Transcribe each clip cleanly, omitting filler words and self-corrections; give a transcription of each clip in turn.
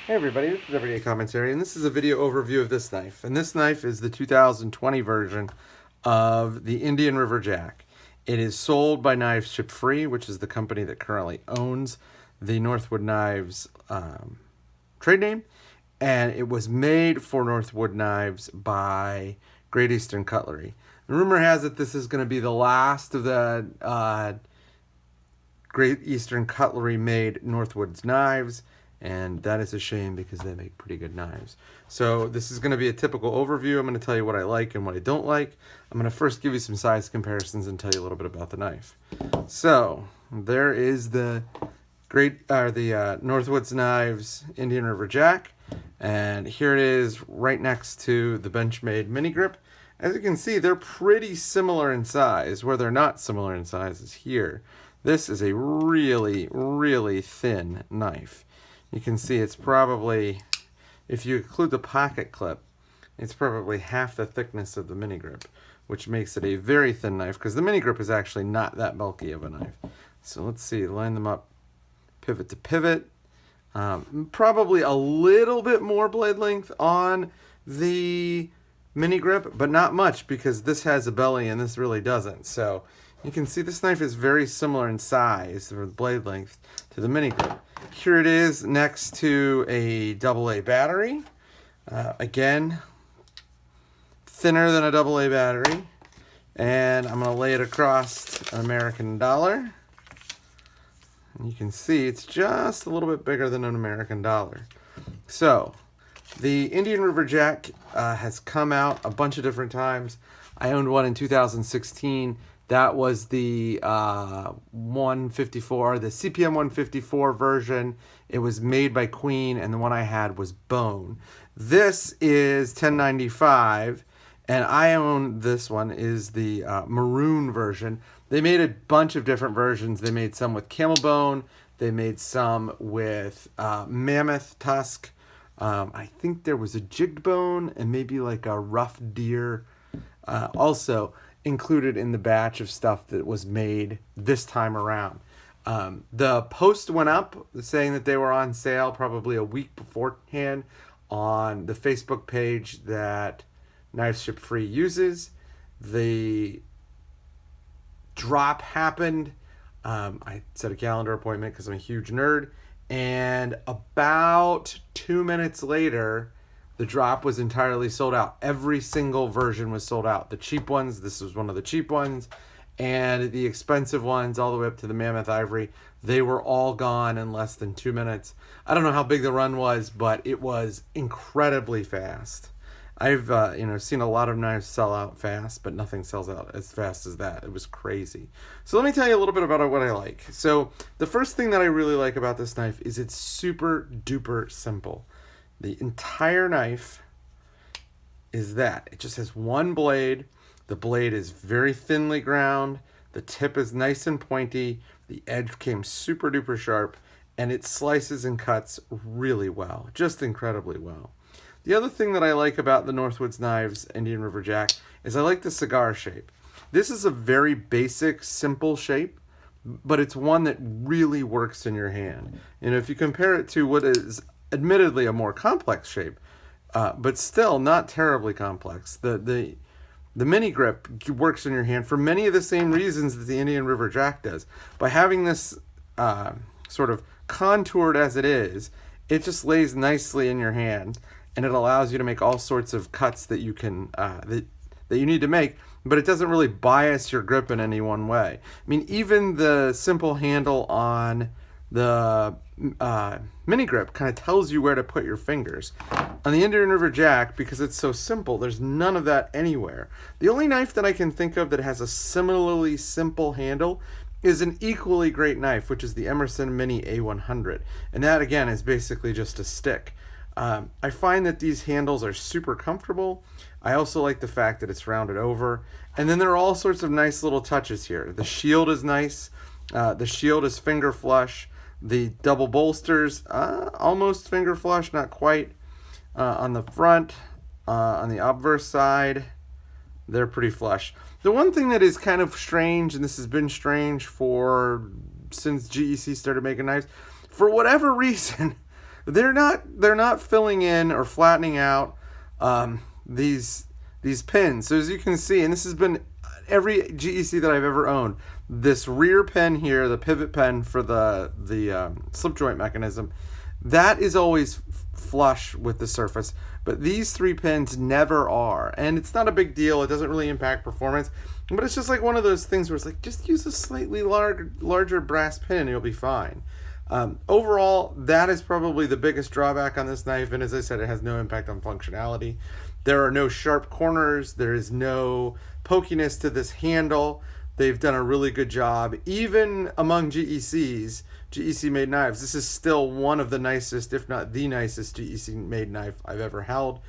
Hey everybody, this is Everyday Commentary, and this is a video overview of this knife. And this knife is the 2020 version of the Indian River Jack. It is sold by Knives Ship Free, which is the company that currently owns the Northwood Knives trade name. And it was made for Northwood Knives by Great Eastern Cutlery. The rumor has it this is going to be the last of the Great Eastern Cutlery made Northwood's knives. And that is a shame because they make pretty good knives. So this is going to be a typical overview. I'm going to tell you what I like and what I don't like. I'm going to first give you some size comparisons and tell you a little bit about the knife. So there is the Northwood's Knives Indian River Jack. And here it is right next to the Benchmade Mini Grip. As you can see, they're pretty similar in size. Where they're not similar in size is here. This is a really, really thin knife. You can see it's probably, if you include the pocket clip, it's probably half the thickness of the mini grip, which makes it a very thin knife because the mini grip is actually not that bulky of a knife. So let's see, line them up pivot to pivot. Probably a little bit more blade length on the mini grip, but not much because this has a belly and this really doesn't. So you can see this knife is very similar in size or blade length to the mini grip. Here it is next to a AA battery. Again, thinner than a AA battery. And I'm going to lay it across an American dollar. And you can see it's just a little bit bigger than an American dollar. So, the Indian River Jack has come out a bunch of different times. I owned one in 2016. That was the 154, the CPM 154 version. It was made by Queen, and the one I had was bone. This is 1095, and I own this one, is the maroon version. They made a bunch of different versions. They made some with camel bone. They made some with mammoth tusk. I think there was a jigged bone and maybe like a rough deer. Also included in the batch of stuff that was made this time around. The post went up saying that they were on sale probably a week beforehand on the Facebook page that Knives Ship Free uses. The drop happened. I set a calendar appointment because I'm a huge nerd. And about 2 minutes later, the drop was entirely sold out. Every single version was sold out. The cheap ones, this was one of the cheap ones, and the expensive ones all the way up to the Mammoth Ivory, they were all gone in less than 2 minutes. I don't know how big the run was, but it was incredibly fast. I've seen a lot of knives sell out fast, but nothing sells out as fast as that. It was crazy. So let me tell you a little bit about what I like. So the first thing that I really like about this knife is it's super duper simple. The entire knife is that. It just has one blade. The blade is very thinly ground. The tip is nice and pointy. The edge came super duper sharp. And it slices and cuts really well. Just incredibly well. The other thing that I like about the Northwood's Knives Indian River Jack is I like the cigar shape. This is a very basic, simple shape, but it's one that really works in your hand. And if you compare it to what is admittedly a more complex shape, but still not terribly complex. The mini grip works in your hand for many of the same reasons that the Indian River Jack does. By having this sort of contoured as it is, it just lays nicely in your hand, and it allows you to make all sorts of cuts that you can that you need to make, but it doesn't really bias your grip in any one way. I mean, even the simple handle on the mini grip kind of tells you where to put your fingers. On the Indian River Jack, because it's so simple, there's none of that anywhere. The only knife that I can think of that has a similarly simple handle is an equally great knife, which is the Emerson Mini A100. And that, again, is basically just a stick. I find that these handles are super comfortable. I also like the fact that it's rounded over. And then there are all sorts of nice little touches here. The shield is nice. The shield is finger flush. The double bolsters, almost finger flush, not quite. On the front, on the obverse side, they're pretty flush. The one thing that is kind of strange, and this has been strange since GEC started making knives, for whatever reason, they're not filling in or flattening out these pins. So as you can see, and this has been every GEC that I've ever owned, this rear pin here, the pivot pin for the slip joint mechanism, that is always flush with the surface, but these 3 pins never are, and it's not a big deal. It doesn't really impact performance, but it's just like one of those things where it's like, just use a slightly larger brass pin and you'll be fine. Overall, that is probably the biggest drawback on this knife, and as I said, it has no impact on functionality. There are no sharp corners. There is no pokiness to this handle. They've done a really good job. Even among GECs, GEC-made knives, this is still one of the nicest, if not the nicest GEC-made knife I've ever held.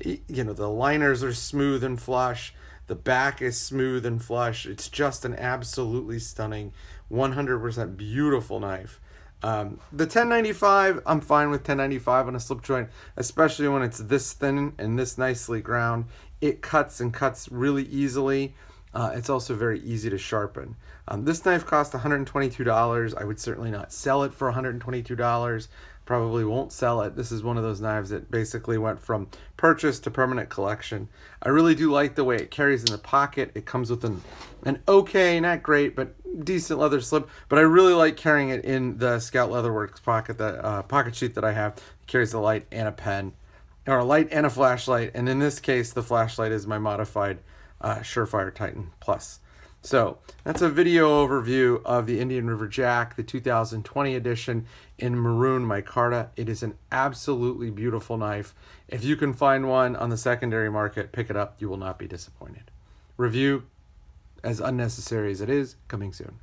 You know, the liners are smooth and flush. The back is smooth and flush. It's just an absolutely stunning, 100% beautiful knife. The 1095, I'm fine with 1095 on a slip joint, especially when it's this thin and this nicely ground. It cuts and cuts really easily. It's also very easy to sharpen. This knife cost $122. I would certainly not sell it for $122. Probably won't sell it. This is one of those knives that basically went from purchase to permanent collection. I really do like the way it carries in the pocket. It comes with an okay, not great, but decent leather slip. But I really like carrying it in the Scout Leatherworks pocket, the pocket sheet that I have. It carries a light and a pen, or a light and a flashlight. And in this case, the flashlight is my modified Surefire Titan Plus. So that's a video overview of the Indian River Jack, the 2020 edition in maroon micarta. It is an absolutely beautiful knife. If you can find one on the secondary market, pick it up. You will not be disappointed. Review, as unnecessary as it is, coming soon.